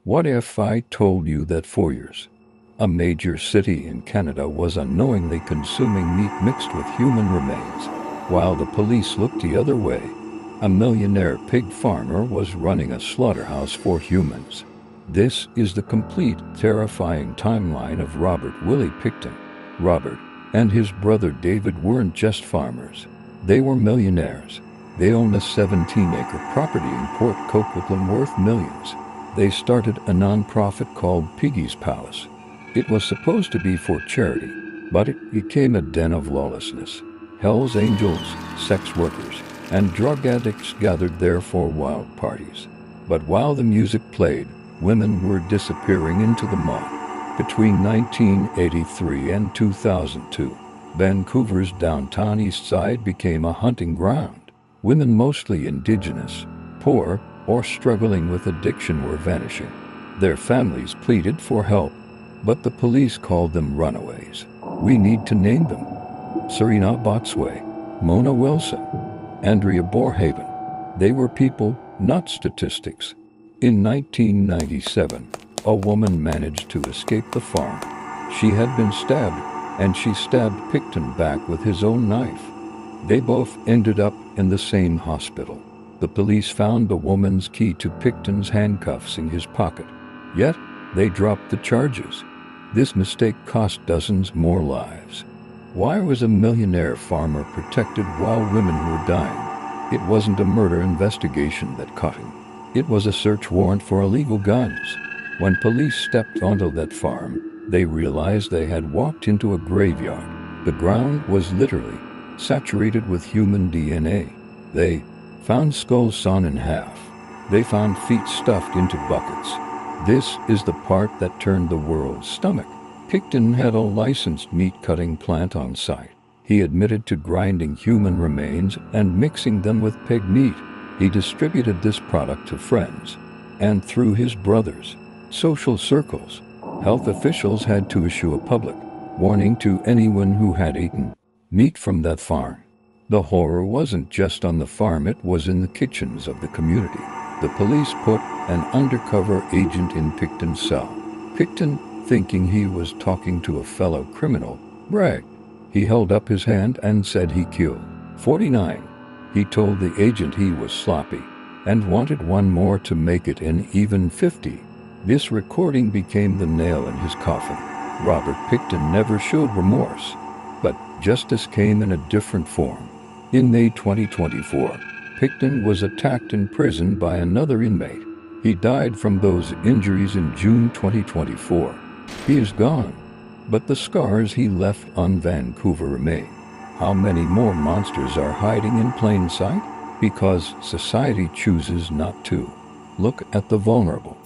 What if I told you that for years, a major city in Canada was unknowingly consuming meat mixed with human remains, while the police looked the other way? A millionaire pig farmer was running a slaughterhouse for humans. This is the complete, terrifying timeline of Robert Willie Pickton. Robert and his brother David weren't just farmers. They were millionaires. They owned a 17-acre property in Port Coquitlam worth millions. They started a non-profit called Piggy's Palace. It was supposed to be for charity, but it became a den of lawlessness. Hell's Angels, sex workers, and drug addicts gathered there for wild parties. But while the music played, women were disappearing into the mud. Between 1983 and 2002, Vancouver's downtown east side became a hunting ground. Women, mostly Indigenous, poor, or struggling with addiction, were vanishing. Their families pleaded for help, but the police called them runaways. We need to name them. Serena Botsway, Mona Wilson, Andrea Borhaven. They were people, not statistics. In 1997, a woman managed to escape the farm. She had been stabbed, and she stabbed Pickton back with his own knife. They both ended up in the same hospital. The police found the woman's key to Pickton's handcuffs in his pocket. Yet, they dropped the charges. This mistake cost dozens more lives. Why was a millionaire farmer protected while women were dying? It wasn't a murder investigation that caught him. It was a search warrant for illegal guns. When police stepped onto that farm, they realized they had walked into a graveyard. The ground was literally saturated with human DNA. They found skulls sawn in half. They found feet stuffed into buckets. This is the part that turned the world's stomach. Pickton had a licensed meat-cutting plant on site. He admitted to grinding human remains and mixing them with pig meat. He distributed this product to friends, and through his brothers' social circles. Health officials had to issue a public warning to anyone who had eaten meat from that farm. The horror wasn't just on the farm, it was in the kitchens of the community. The police put an undercover agent in Pickton's cell. Pickton, thinking he was talking to a fellow criminal, bragged. He held up his hand and said he killed 49. He told the agent he was sloppy and wanted one more to make it an even 50. This recording became the nail in his coffin. Robert Pickton never showed remorse, but justice came in a different form. In May 2024, Pickton was attacked in prison by another inmate. He died from those injuries in June 2024. He is gone, but the scars he left on Vancouver remain. How many more monsters are hiding in plain sight? Because society chooses not to look at the vulnerable.